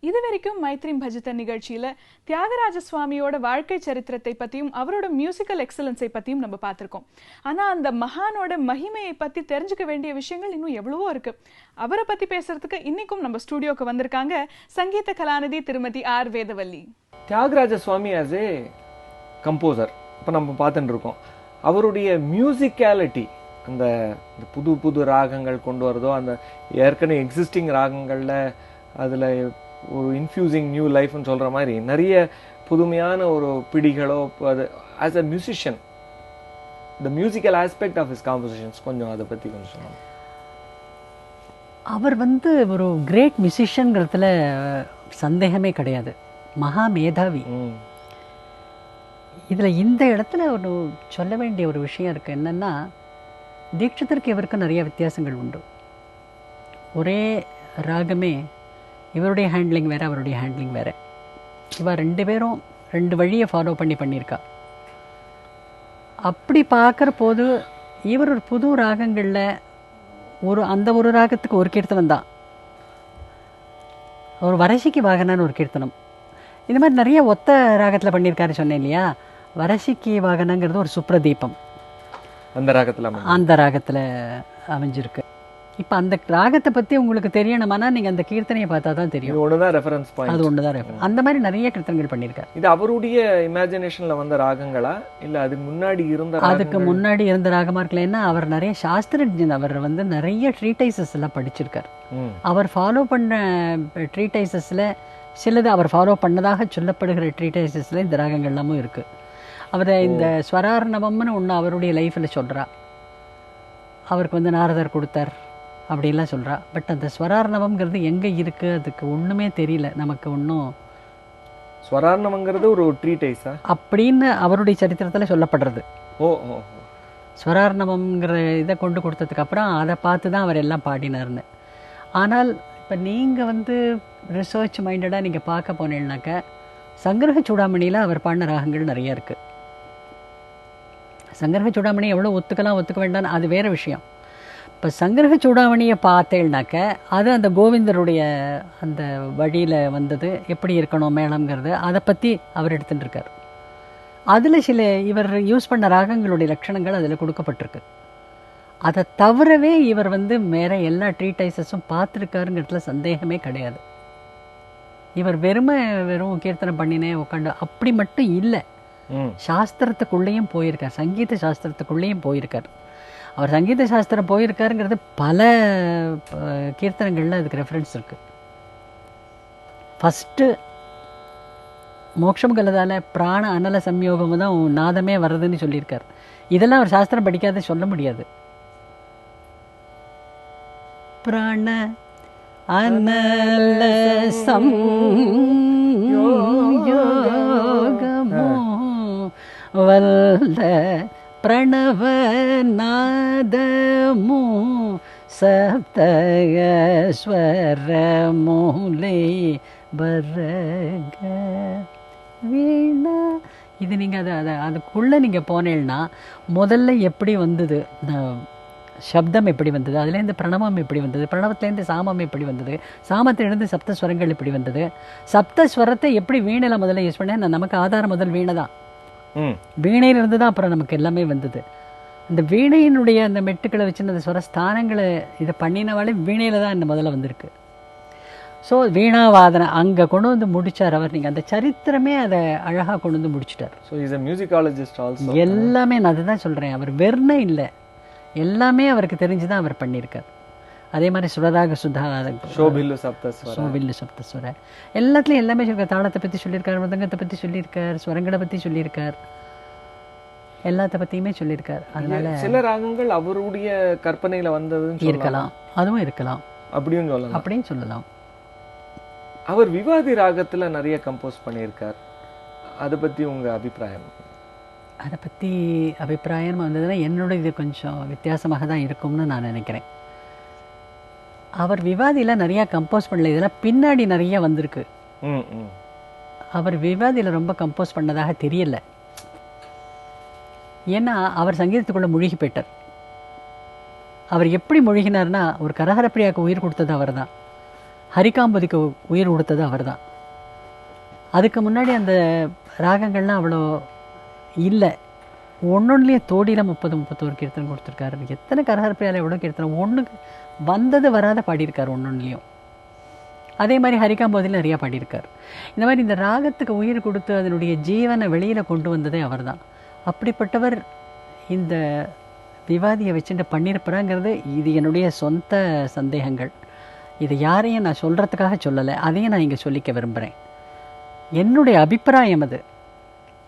இதுவரைக்கும் மைத்ரீம் பஜித நிகழ்ச்சியில தியாகராஜ சுவாமியோட வாழ்க்கை சரித்திரத்தை பத்தியும் அவரோட மியூசிக்கல் எக்ஸலன்ஸை பத்தியும் நம்ம பார்த்திருக்கோம். ஆனா அந்த மகானோட மகிமையை பத்தி தெரிஞ்சுக்க வேண்டிய விஷயங்கள் இன்னும் எவ்வளவோ இருக்கு. அவரை பத்தி பேசுறதுக்கு இன்னைக்கும் நம்ம ஸ்டுடியோக்கு வந்திருக்காங்க சங்கீத கலாநிதி திருமதி R Vedavalli. Thyagaraja Swami as a composer இப்போ நம்ம பார்த்துட்டு இருக்கோம். அவருடைய மியூசிக்காலிட்டி, அந்த புது புது ராகங்கள் கொண்டு வரதோ, அந்த ஏற்கனவே எக்ஸிஸ்டிங் ராகங்களில் அதில் ஒரு இன்ஃப்யூசிங் நியூ லைஃப்னு சொல்கிற மாதிரி நிறைய புதுமையான ஒரு பிடிகளோ, அது as a musician the musical aspect of his compositions கொஞ்சம் அதை பற்றி கொஞ்சம் சொல்லணும். அவர் ஒரு கிரேட் மியூசிஷியன்கிறதுல சந்தேகமே கிடையாது. மகா மேதாவி. இதில் இந்த இடத்துல ஒரு சொல்ல வேண்டிய ஒரு விஷயம் இருக்குது. என்னென்னா, தீட்சிதருக்கு இவருக்கு நிறைய வித்தியாசங்கள் உண்டு. ஒரே ராகமே இவருடைய ஹேண்ட்லிங் வேறு, அவருடைய ஹேண்ட்லிங் வேறு. இவ ரெண்டு பேரும் ரெண்டு வழியை ஃபாலோ பண்ணியிருக்கா. அப்படி பார்க்குற போது இவர் ஒரு புது ராகங்களில் அந்த ஒரு ராகத்துக்கு ஒரு கீர்த்தனம் தான், ஒரு வரசிக்கு வாகனான்னு ஒரு கீர்த்தனம். இந்த மாதிரி நிறைய ஒத்த ராகத்தில் பண்ணியிருக்காரு சொன்னேன் இல்லையா. வரசிக்கு வாகனங்கிறது ஒரு சுப்ரதீபம் அந்த ராகத்தில் அமைஞ்சிருக்கு. இப்போ அந்த ராகத்தை பற்றி உங்களுக்கு தெரியணுமானா நீங்கள் அந்த கீர்த்தனையை பார்த்தா தான் தெரியும். அது ஒன்று தான் ரெஃபரன்ஸ். அந்த மாதிரி நிறைய கீர்த்தனைகள் பண்ணியிருக்காரு. இது அவருடைய இமேஜினேஷனில் வந்த ராகங்களா இல்லை அதுக்கு முன்னாடி இருந்த? அதுக்கு முன்னாடி இருந்த ராகமாக இருக்கல. ஏன்னா அவர் நிறைய சாஸ்திரஜன். அவர் நிறைய ட்ரீடைசஸ் எல்லாம் படிச்சிருக்கார். அவர் ஃபாலோ பண்ண ட்ரீடைசஸில் சிலது அவர் ஃபாலோ பண்ணதாக சொல்லப்படுகிற ட்ரீடைசஸில் இந்த ராகங்கள் எல்லாமும் இருக்குது. அவர் இந்த ஸ்வரார்ணவம்னு ஒன்று அவருடைய லைஃப்பில் சொல்கிறா. அவருக்கு நாரதர் கொடுத்தார் அப்படிலாம் சொல்கிறா. பட் அந்த ஸ்வரார்ணவம்ங்கிறது எங்கே இருக்குது அதுக்கு ஒன்றுமே தெரியல நமக்கு. ஒன்றும் ஸ்வரார்ணவங்கிறது ஒரு ட்ரீடைஸா அப்படின்னு அவருடைய சரித்திரத்தில் சொல்லப்படுறது. ஸ்வரார்ணவம்ங்கிற இதை கொண்டு கொடுத்ததுக்கு அப்புறம் அதை பார்த்து தான் அவர் எல்லாம் பாடினார்னு. ஆனால் இப்போ நீங்கள் ரிசர்ச் மைண்டடாக நீங்கள் பார்க்க போனீங்கன்னாக்க சங்கரக சூடாமணியில் அவர் பாடின ராகங்கள் நிறைய இருக்குது. சங்கரக சூடாமணி எவ்வளோ ஒத்துக்கலாம் ஒத்துக்க வேண்டாம்னு அது வேறு விஷயம். இப்போ சங்கரக சூடாமணியை பார்த்தேன்னாக்க அது அந்த கோவிந்தருடைய அந்த வழியில் வந்தது, எப்படி இருக்கணும் மேளம்ங்கிறது அதை பற்றி அவர் எடுத்துகிட்டு இருக்கார். அதில் சில இவர் யூஸ் பண்ண ராகங்களுடைய லட்சணங்கள் அதில் கொடுக்கப்பட்டிருக்கு. அதை தவிரவே இவர் வேற எல்லா ட்ரீடைசஸும் பார்த்துருக்காருங்கிறதுல சந்தேகமே கிடையாது. இவர் வெறும் கீர்த்தனை பண்ணினே உட்காந்து அப்படி மட்டும் இல்லை, சாஸ்திரத்துக்குள்ளேயும் போயிருக்கார், சங்கீத சாஸ்திரத்துக்குள்ளேயும் போயிருக்கார். அவர் சங்கீத சாஸ்திரம் போயிருக்காருங்கிறது பல கீர்த்தனங்களில் அதுக்கு ரெஃபரன்ஸ் இருக்கு. ஃபஸ்ட்டு மோட்சம் கலதால பிராண அனல சம்யோகம் தான் நாதமே வர்றதுன்னு சொல்லியிருக்கார். இதெல்லாம் அவர் சாஸ்திரம் படிக்காத சொல்ல முடியாது. பிராண அனல சம்யோகமோ வல்ல பிரணவ நாதமோ சப்தஸ்வர மூலை பரக வீணா. இது நீங்கள் அதுக்குள்ளே நீங்கள் போனேன்னா முதல்ல எப்படி வந்தது, சப்தம் எப்படி வந்தது, அதுலேருந்து பிரணவம் எப்படி வந்தது, பிரணவத்துலேருந்து சாமம் எப்படி வந்தது, சாமத்திலிருந்து சப்தஸ்வரங்கள் எப்படி வந்தது, சப்தஸ்வரத்தை எப்படி வீணையில் முதல்ல யூஸ் பண்ணேன். நமக்கு ஆதாரம் முதல் வீணை தான். வீணையிலிருந்து தான் அப்புறம் நமக்கு எல்லாமே வந்தது. அந்த வீணையினுடைய அந்த மெட்டுக்களை வச்சு அந்த ஸ்வரஸ்தானங்களை இதை பண்ணினவாலே வீணையில் தான் இந்த முதல்ல வந்திருக்கு. ஸோ வீணாவாதனை அங்கே கொண்டு முடித்தார் அவர். நீங்கள் அந்த சரித்திரமே அதை அழகாக கொண்டு முடிச்சிட்டார். So is a musicologist also. எல்லாமே நான் அதுதான் சொல்கிறேன். அவர் வெறுனே இல்லை, எல்லாமே அவருக்கு தெரிஞ்சு தான் அவர் பண்ணியிருக்கார். அதே மாதிரி சுரராக சுதா, சோபில்லு சப்தஸ்வர எல்லாத்துலேயும் எல்லாமே சொல்லியிருக்கார். தாளத்தை பற்றி சொல்லியிருக்கார், மிருதங்கத்தை பற்றி சொல்லியிருக்கார், ஸ்வரங்களை பற்றி சொல்லியிருக்கார், எல்லாத்த பற்றியுமே சொல்லியிருக்கார். அதனால சில ராகங்கள் அவருடைய கற்பனையில் வந்தது இருக்கலாம், அதுவும் இருக்கலாம், அப்படின்னு சொல்லலாம். அவர் விவாதி ராகத்தில் நிறைய கம்போஸ் பண்ணியிருக்கார். அதை பற்றி உங்கள் அபிப்பிராயம்? அதை பற்றி அபிப்பிராயம் வந்ததுன்னா என்னோட இது கொஞ்சம் வித்தியாசமாக தான் இருக்கும்னு நான் நினைக்கிறேன். அவர் விவாதியில் நிறையா கம்போஸ் பண்ணல, இதெல்லாம் பின்னாடி நிறைய வந்திருக்கு. அவர் விவாதியில் ரொம்ப கம்போஸ் பண்ணதாக தெரியல. ஏன்னா அவர் சங்கீதத்துக்குள்ளே மூழ்கி போயிட்டார். அவர் எப்படி மூழ்கினார்னா, ஒரு கரஹர பிரியாவுக்கு உயிர் கொடுத்தது அவர் தான். ஹரிகாம்பதிக்கு உயிர் கொடுத்தது அவர் தான். அதுக்கு முன்னாடி அந்த ராகங்கள்லாம் அவ்வளோ இல்லை. ஒன்னொன்னுலேயே தோடியில் 30-31 கீர்த்தனை கொடுத்துருக்காரு. எத்தனை கரஹரப்பிரியால் எவ்வளோ கீர்த்தனை ஒன்றுக்கு வந்தது வராத பாடியிருக்கார் ஒன்னொன்னுலேயும். அதே மாதிரி ஹரிகாம்போதியில் நிறையா பாடியிருக்கார். இந்த மாதிரி இந்த ராகத்துக்கு உயிர் கொடுத்து அதனுடைய ஜீவனை வெளியில் கொண்டு வந்ததே அவர் தான். அப்படிப்பட்டவர் இந்த விவாதியை வச்சுட்டு பண்ணியிருப்பாங்கிறது இது என்னுடைய சொந்த சந்தேகங்கள். இதை யாரையும் நான் சொல்கிறதுக்காக சொல்லலை, அதையும் நான் இங்கே சொல்லிக்க விரும்புகிறேன். என்னுடைய அபிப்பிராயம் அது.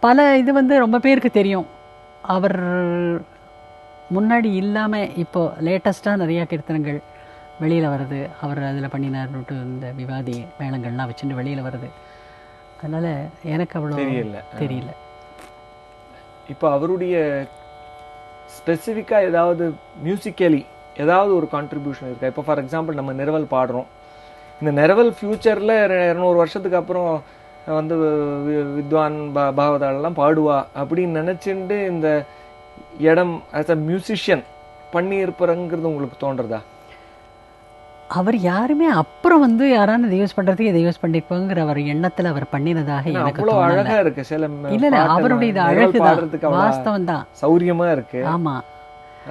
பல இது ரொம்ப பேருக்கு தெரியும். அவர் முன்னாடி இல்லாமல் இப்போது லேட்டஸ்ட்டாக நிறையா கீர்த்தனங்கள் வெளியில் வருது. அவர் அதில் பண்ணினார்னுட்டு இந்த விவாதி மேளங்கள்லாம் வச்சுட்டு வெளியில் வருது. அதனால் எனக்கு அவ்வளோ தெரியல. இப்போ அவருடைய ஸ்பெசிஃபிக்காக ஏதாவது மியூசிக்கலி ஏதாவது ஒரு கான்ட்ரிபியூஷன் இருக்கா? இப்போ ஃபார் எக்ஸாம்பிள் நம்ம நிரவல் பாடுறோம். இந்த நிரவல் ஃப்யூச்சரில் 200 வருஷத்துக்கு அப்புறம் வித்வான் பாகவதாலெல்லாம் பாடுவா அப்படின்னு நினச்சிட்டு இந்த இடம் ஆஸ் அ மியூசிஷியன் பண்ணியிருப்பாருங்கிறது உங்களுக்கு தோன்றதா? அவர் யாருமே அப்புறம் யாரான இதை யூஸ் பண்ணுறதுக்கு இதை யூஸ் பண்ணியிருப்பாங்கிற அவர் எண்ணத்தில் அவர் பண்ணினதாக எனக்கு அழகா இருக்கு. சில இல்லை அவருடைய இது அழகு தான், வாஸ்தவம் தான், சௌரியமா இருக்கு. ஆமாம்,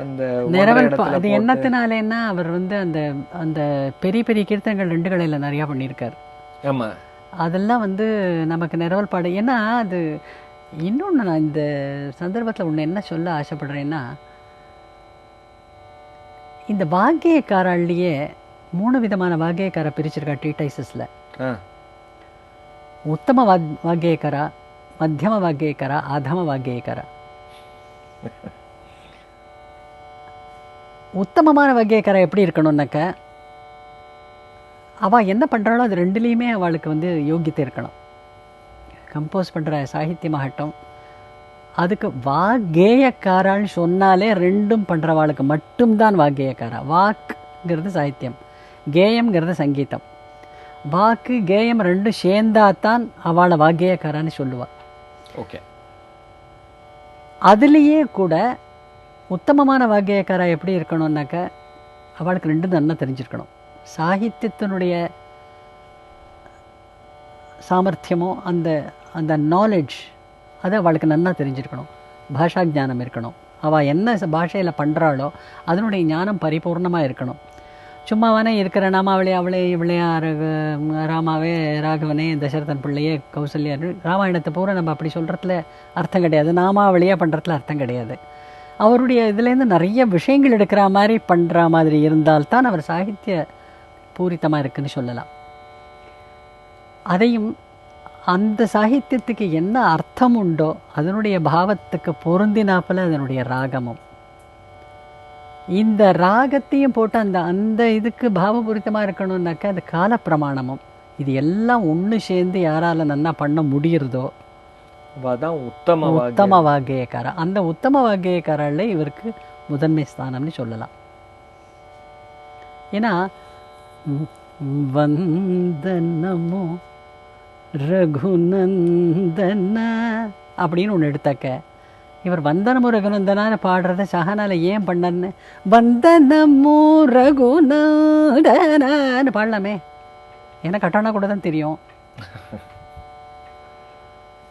அந்த நிரவல் அது என்னத்தினாலேன்னா அவர் அந்த அந்த பெரிய பெரிய கீர்த்தனைகள் 2 கடையில் நிறையா பண்ணியிருக்காரு. ஆமா, அதெல்லாம் நமக்கு நிரவல் பாடு. ஏன்னா அது இன்னொன்று நான் இந்த சந்தர்ப்பத்தில் ஒன்று என்ன சொல்ல ஆசைப்படுறேன்னா, இந்த வாக்கியக்காராலேயே 3 விதமான வாக்கியக்கார பிரிச்சிருக்கா ட்ரீடைசஸில். உத்தம வாக்கியக்கார, மத்தியம வாக்கியக்கார, அதம வாக்கியக்கார. உத்தமமான வாக்கியக்கார எப்படி இருக்கணும்னாக்க, அவள் என்ன பண்ணுறாளோ அது 2லேயுமே அவளுக்கு யோகியத்தை இருக்கணும். கம்போஸ் பண்ணுற சாகித்யமாகட்டும், அதுக்கு வாக்கேயக்காரான்னு சொன்னாலே 2ம் பண்ணுறவாளுக்கு மட்டும்தான் வாக்கேயக்காரா. வாக்குங்கிறது சாகித்யம், கேயம்ங்கிறது சங்கீதம். வாக்கு கேயம் 2 சேர்ந்தாத்தான் அவளை வாக்கேயக்காரான்னு சொல்லுவாள். ஓகே, அதுலேயே கூட உத்தமமான வாக்கியக்காரா எப்படி இருக்கணும்னாக்க, அவளுக்கு 2 நல்லா தெரிஞ்சிருக்கணும். சாகித்யத்தினுடைய சாமர்த்தியமோ அந்த அந்த நாலேஜ் அது அவளுக்கு நல்லா தெரிஞ்சிருக்கணும். பாஷா ஞானம் இருக்கணும். அவள் என்ன பாஷையில் பண்ணுறாளோ அதனுடைய ஞானம் பரிபூர்ணமாக இருக்கணும். சும்மாவானே இருக்கிற நாமாவளி அவளே இவளே ராமாவே ராகவனே தசரதன் பிள்ளையே கௌசல்யா, ராமாயணத்தை பூரா நம்ம அப்படி சொல்கிறதுல அர்த்தம் கிடையாது. நாமாவளியாக பண்ணுறதுல அர்த்தம் கிடையாது. அவருடைய இதுலேருந்து நிறைய விஷயங்கள் எடுக்கிற மாதிரி பண்ணுற மாதிரி இருந்தால்தான் அவர் சாகித்ய பூரித்தமாக இருக்குன்னு சொல்லலாம். அதையும் அந்த சாகித்யத்துக்கு என்ன அர்த்தம் உண்டோ அதனுடைய பாவத்துக்கு பொருந்தினாப்பில் அதனுடைய ராகமும், இந்த ராகத்தையும் போட்டு அந்த அந்த இதுக்கு பாவபூரித்தமாக இருக்கணும்னாக்கா அது காலப்பிரமாணமும், இது எல்லாம் ஒன்று சேர்ந்து யாரால் நன்னா பண்ண முடியுறதோ உத்தம வாக்கியக்காரா. அந்த உத்தம வாக்கியக்காரால இவருக்கு முதன்மை ஸ்தானம்னு சொல்லலாம். ஏன்னா வந்தனமோ ரகுநந்தன அப்படின்னு ஒன்று எடுத்தாக்க, இவர் வந்தனமோ ரகுநந்தனான்னு பாடுறத சஹனால ஏன் பண்ணன்னு வந்தனமோ ரகுநந்தனான்னு பாடலாமே. எனக்கு கட்டானா கூட தான் தெரியும்.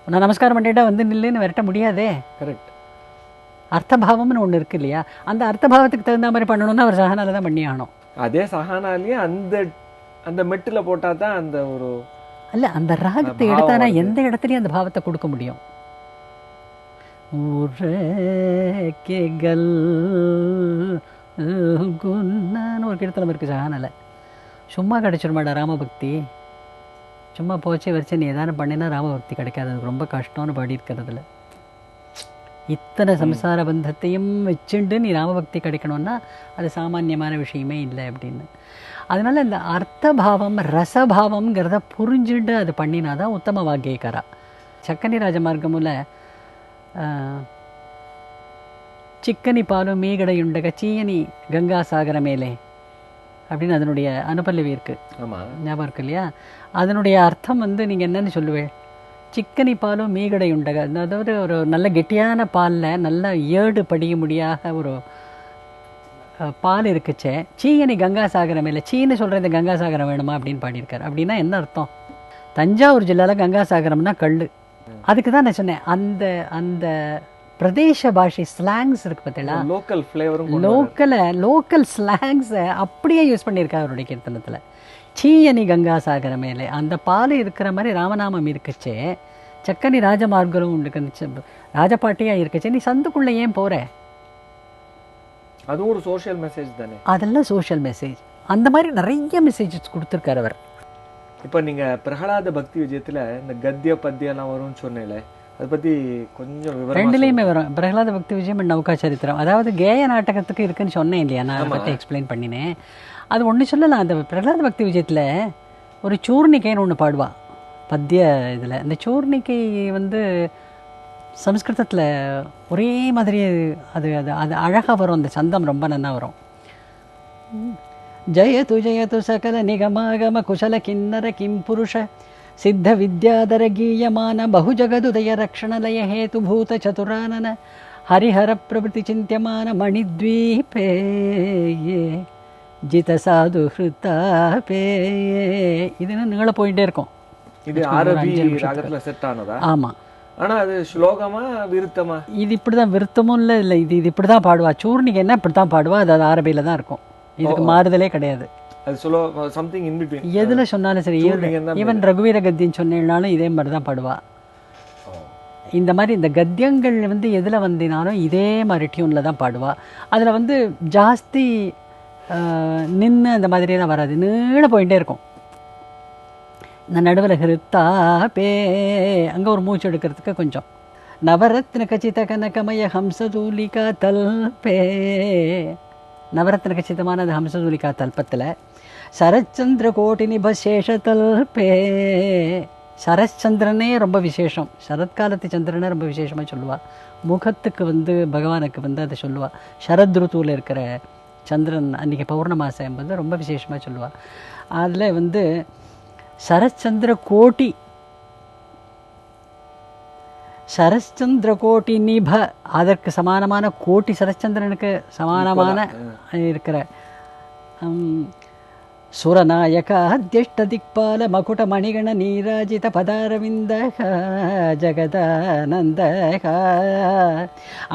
நான் நமஸ்காரம் பண்ணிட்டா நில்லுன்னு விரட்ட முடியாதே. கரெக்ட். அர்த்தபாவம்னு ஒன்று இருக்கு இல்லையா, அந்த அர்த்தபாவத்துக்கு தகுந்த மாதிரி பண்ணணும்னா அவர் சஹனால தான் பண்ணி ஆகணும். அதே சஹானாலேயே அந்த அந்த மெட்டில் போட்டால் தான் அந்த ஒரு அல்ல அந்த ராகத்தை எடுத்தானா எந்த இடத்துலையும் அந்த பாவத்தை கொடுக்க முடியும். ஒரு கீர்த்தனம் இருக்கு சஹானால, சும்மா கிடைச்சிருமாடா ராமபக்தி, சும்மா போச்சே வச்சு நீ ஏதானு பண்ணினா ராமபக்தி கிடைக்காது, அது ரொம்ப கஷ்டம்னு பாடியிருக்கிறதுல. இத்தனை சம்சார பந்தத்தையும் வச்சுண்டு நீ ராமபக்தி கிடைக்கணும்னா அது சாமான்யமான விஷயமே இல்லை அப்படின்னு. அதனால இந்த அர்த்தபாவம் ரசபாவம்ங்கிறத புரிஞ்சுட்டு அது பண்ணினாதான் உத்தம வாக்கியக்காரா. சக்கனி ராஜமார்க்கமுல சிக்கனி பாலும் மீகடையுண்டக சீயனி கங்கா சாகர மேலே அப்படின்னு அதனுடைய அனுபல்லவி இருக்கு, ஞாபகம் இருக்கு இல்லையா? அதனுடைய அர்த்தம் நீங்கள் என்னன்னு சொல்லுவேன், சிக்கனி பாலும் மீகடை உண்டக, அதாவது ஒரு நல்ல கெட்டியான பாலில் நல்ல ஏடு படிய முடியாத ஒரு பால் இருக்குச்சே, சீயனி கங்காசாகரம் இல்லை, சீன்னு சொல்கிற இந்த கங்காசாகரம் வேணுமா அப்படின்னு பாடியிருக்காரு. அப்படின்னா என்ன அர்த்தம்? தஞ்சாவூர் ஜில்லாவில் கங்காசாகரம்னா கல். அதுக்கு தான் நான் சொன்னேன், அந்த அந்த பிரதேச பாஷை ஸ்லாங்ஸ் இருக்கு பார்த்தீங்களா, லோக்கல் ஃப்ளேவரும் லோக்கல் ஸ்லாங்ஸை அப்படியே யூஸ் பண்ணியிருக்காரு அவருடைய கீர்த்தனத்தில். சீயனி கங்காசாகர மேலே அந்த பால் இருக்கிற மாதிரி ராமநாமம் இருக்குச்சே, சக்கனி ராஜமார்கரும் உண்டு, ராஜபாட்டியாக இருக்குச்சே, நீ சந்துக்குள்ளே ஏன் போகிற? அதுவும் ஒரு சோஷியல் மெசேஜ் தானே. அதெல்லாம் சோஷியல் மெசேஜ். அந்த மாதிரி நிறைய மெசேஜஸ் கொடுத்துருக்காரு அவர். இப்போ நீங்கள் பிரகலாத பக்தி விஜயத்தில் இந்த கத்திய பத்தியெல்லாம் வரும்னு சொன்னேன்ல, அதை பற்றி கொஞ்சம் விவரம். ரெண்டுலேயுமே வரும், பிரகலாத பக்தி விஜயம் நௌகா சரித்திரம். அதாவது கேய நாடகத்துக்கு இருக்குன்னு சொன்னேன் இல்லையா, நான் அதை பற்றி எக்ஸ்பிளைன் பண்ணினேன். அது ஒன்று சொல்லலாம், அந்த பிரகலாத பக்தி விஜயத்தில் ஒரு சூர்ணிக்கைன்னு ஒன்று பாடுவா பத்திய இதில். அந்த சூர்ணிக்கை சம்ஸ்கிருதத்தில் ஒரே மாதிரி அது அது அது அழகாக வரும், அந்த சந்தம் ரொம்ப நல்லா வரும். ஜயது ஜயது சகல நிகமாகம குசல கிண்ணர கிம் புருஷ சித்த வித்யாதர கீயமான பகுஜகதுதய ரக்ஷணலய ஹேதுபூத சதுரானன ஹரிஹர பிரபுதி சிந்தியமான மணித்வீபே ஜித சாது ஹிருத்தாபே. இதுன்னு நீள போயிட்டே இருக்கும். இது அரபி ராகத்துல செட் ஆனதா? ஆமாம். ஆனா அது ஸ்லோகமா விருத்தமா? இது இப்படி தான், விருத்தமும் இல்லை இல்லை, இது இப்படி தான் பாடுவா. சூர்ணிக்கு என்ன இப்படி தான் பாடுவா, அது அரபியில் தான் இருக்கும். இதுக்கு மாறுதலே கிடையாது. அது சம்திங் இன் பிட்வீன். எதில் சொன்னாலும் சரி, ஈவன் ரகுவீர கத்தின்னு சொன்னாலும் இதே மாதிரி தான் பாடுவா. இந்த மாதிரி இந்த கத்தியங்கள் எதில் வந்தினாலும் இதே மாதிரி டியூனில் தான் பாடுவா. அதில் ஜாஸ்தி நின்று அந்த மாதிரியெல்லாம் வராது, நீள போயிட்டே இருக்கும். இந்த நடுவில் ஹிருத்தா பே அங்கே ஒரு மூச்சு எடுக்கிறதுக்கு கொஞ்சம். நவரத்ன கச்சித கனகமய ஹம்சதூலிகா தல்பே, நவரத்ன கச்சிதமான அந்த ஹம்சதூலிகா தல்பத்தில் சரச்சந்திர கோட்டி நிபசேஷ தல்பே. சரச்சந்திரனே ரொம்ப விசேஷம், சரத்காலத்து சந்திரனே ரொம்ப விசேஷமாக சொல்லுவாள். முகத்துக்கு பகவானுக்கு அதை சொல்லுவாள். சரத் ருத்துவில் இருக்கிற சந்திரன் அன்றைக்கி பௌர்ணமாசை என்பது ரொம்ப விசேஷமாக சொல்லுவாள். அதில் சரச்சந்திர கோட்டி, சரச்சந்திர கோட்டி நிப, அதற்கு சமானமான கோட்டி, சரச்சந்திரனுக்கு சமானமான இருக்கிற சுரநாயக அத்தியஷ்ட திக்பால மகுட மணிகண நீராஜித பதாரவிந்த ஜகதானந்த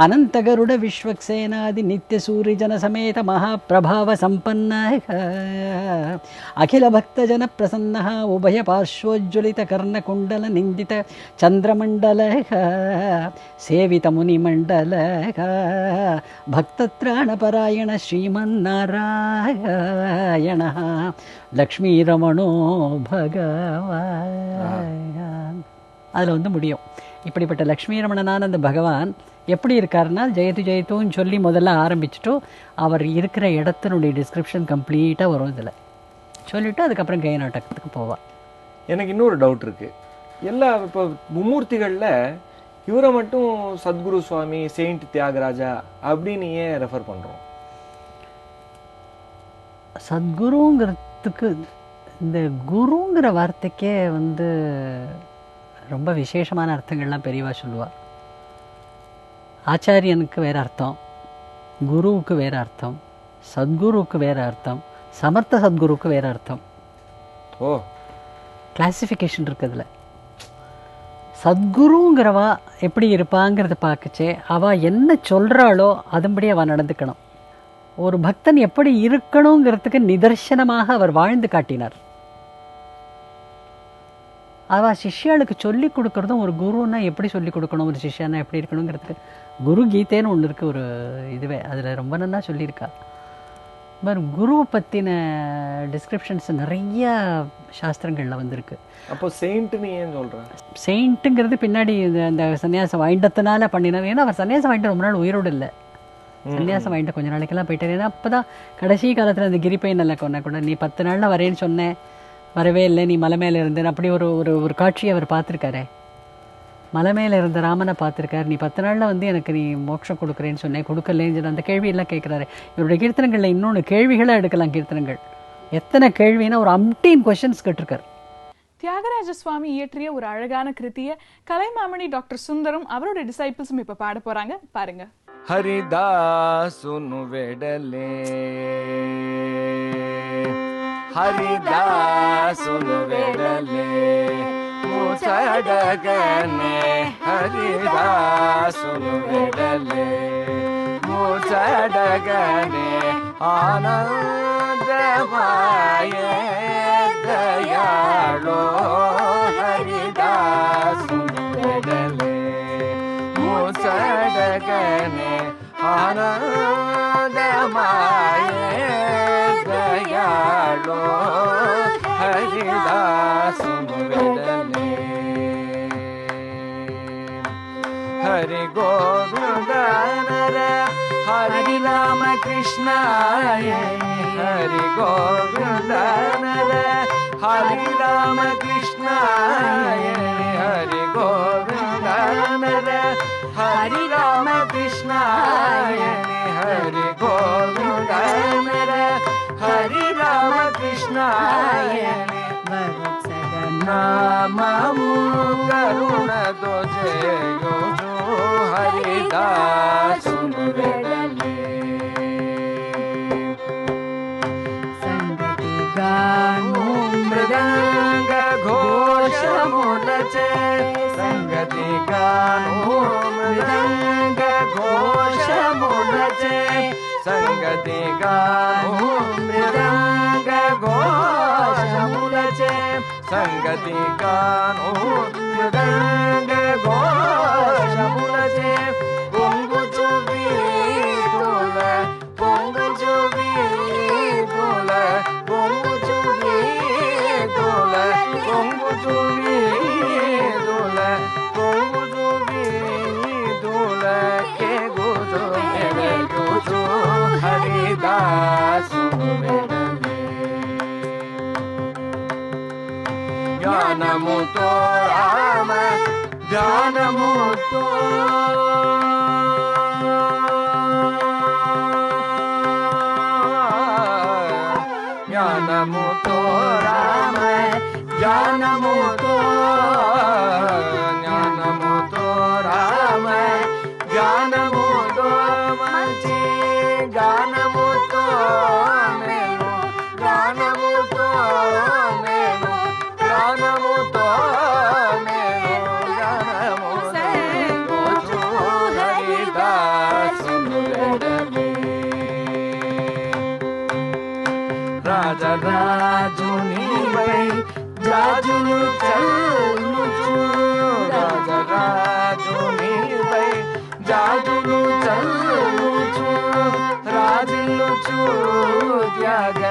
அனந்த கருட விஸ்வக்சேனாதி நித்திய சூரிஜன சமேத மகாபிரபாவ சம்பன்ன அகில பக்தஜன பிரசன்ன உபய பார்ஷ்வோஜ்வலித கர்ணகுண்டல நிந்தித சந்திரமண்டல சேவித முனிமண்டல பக்தத்ராணபராயண ஸ்ரீமன்னாராயண லக்ஷ்மீரமணோ பகவான். அதில் முடியும். இப்படிப்பட்ட லக்ஷ்மீரமணனான அந்த பகவான் எப்படி இருக்காருன்னா, ஜெயத்து ஜெயத்துன்னு சொல்லி முதல்ல ஆரம்பிச்சுட்டு அவர் இருக்கிற இடத்தினுடைய டிஸ்கிரிப்ஷன் கம்ப்ளீட்டாக வரும். இதில் சொல்லிவிட்டு அதுக்கப்புறம் கை நாட்டகத்துக்கு போவாள். எனக்கு இன்னொரு டவுட் இருக்குது. எல்லா இப்போ மும்மூர்த்திகளில் இவரை மட்டும் சத்குரு சுவாமி, செயின்ட் தியாகராஜா அப்படின்னு ஏன் ரெஃபர் பண்ணுறோம்? சத்குருங்கிறதுக்கு இந்த குருங்கிற வார்த்தைக்கே ரொம்ப விசேஷமான அர்த்தங்கள்லாம் பெரியவா சொல்லுவாள். ஆச்சாரியனுக்கு வேறு அர்த்தம், குருவுக்கு வேறு அர்த்தம், சத்குருவுக்கு வேறு அர்த்தம், சமர்த்த சத்குருவுக்கு வேறு அர்த்தம். ஓ, கிளாசிஃபிகேஷன் இருக்குதுல. சத்குருங்கிறவா எப்படி இருப்பாங்கிறத பார்க்கச்சே அவள் என்ன சொல்கிறாளோ அதன்படி அவள் நடந்துக்கணும். ஒரு பக்தன் எப்படி இருக்கணுங்கிறதுக்கு நிதர்சனமாக அவர் வாழ்ந்து காட்டினார். அவள் சிஷ்யாளுக்கு சொல்லி கொடுக்குறதும், ஒரு குருன்னா எப்படி சொல்லி கொடுக்கணும், ஒரு சிஷ்யானா எப்படி இருக்கணுங்கிறதுக்கு குரு கீதைன்னு ஒன்று இருக்குது, ஒரு இதுவே, அதில் ரொம்ப நல்லா சொல்லியிருக்கா. மாதிரி குருவை பற்றின டிஸ்கிரிப்ஷன்ஸ் நிறைய சாஸ்திரங்களில் வந்திருக்கு. அப்போ செயின்ட்டுன்னு ஏன் சொல்கிறேன்? செயின்ட்டுங்கிறது பின்னாடி இந்த சன்னியாசம் வாய்ண்டத்தினால பண்ணினார். ஏன்னா அவர் சன்னியாசம் வாங்கிட்டு ரொம்ப நாள் உயிரோடு இல்லை, சன்னியாசம் வாங்கிட்டு கொஞ்சம் நாளைக்கெல்லாம் போயிட்டார். ஏன்னா அப்போ தான் கடைசி காலத்தில் அந்த கிரிப்பை நல்லா கொண்டா கூட, நீ 10 நாளில் வரேன்னு சொன்னேன், வரவே இல்லை, நீ மலை மேலே இருந்தேன், அப்படி ஒரு ஒரு காட்சியை அவர் பார்த்துருக்காரு. மலை மேலே இருந்த ராமனை பார்த்துருக்காரு. நீ 10 நாளில் எனக்கு நீ மோட்சம் கொடுக்குறேன்னு சொன்னேன், கொடுக்கலேன்னு சொல்லி அந்த கேள்வியெல்லாம் கேட்குறாரு. இவருடைய கீர்த்தனங்களில் இன்னொன்று கேள்விகளாக எடுக்கலாம். கீர்த்தனங்கள் எத்தனை கேள்வினா ஒரு 15 கொஸ்டின்ஸ் கேட்டிருக்காரு. தியாகராஜ சுவாமி இயற்றிய ஒரு அழகான கிருத்தியை கலைமாமணி டாக்டர் சுந்தரும் அவரோட டிசைபிள்ஸும் இப்போ பாட போகிறாங்க, பாருங்க. హరిదాసును వెడలే హరిదాసును వెడలే ముసడగనే హరిదాసును వెడలే ముసడగనే ఆనందమాయే దయాళో హరిదాసును వెడలే ముసడగనే ఆనందమాయే దయాళో హరిదాసును వెడలే హరి గోవిందనర హరి రామ కృష్ణాయ హరి గోవిందనర హరి రామ కృష్ణాయ హరి గోవిందనర హరి రామ కృష్ణాయ హరి గోవిందనర హరి రామ కృష్ణాయ నామము కరుణతో జయోజు హరిదాసును వెడలే సంగతి గాను మృదంగ ఘోషములచే సంగతి గాను మృదంగ ఘోషములచే సంగతి గాను మృదంగ ఘోషములచే సంగతి గాను మృదంగ ఘోషములచే పొంగుచు వీధుల పొంగుచు వీధుల పొంగుచు వీధుల పొంగుచు వీధుల పొంగుచు వీధుల కే గుజు మెరుగుచు హరిదాసును వెడలే జ్ఞానముతో రామ జ్ఞానముతో జ్ఞానముతో రామ జ్ఞానముతో జ్ఞానముతో రామ జ్ఞానముతో మంచి జ్ఞానముతో నేను జ్ఞానముతో నేను జ్ఞానముతో నేను జ్ఞానముతో హరిదాసును వెడలే రాజరాజునిపై రాజులు చల్లుచు రాజరాజునిపై రాజులు చల్లుచు రాజులుచు త్యాగ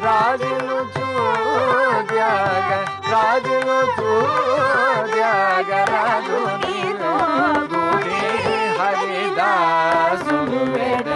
రాజులుచు త్యాగ రాజులుచు త్యాగ రాజుని హరిదాసును వెడలే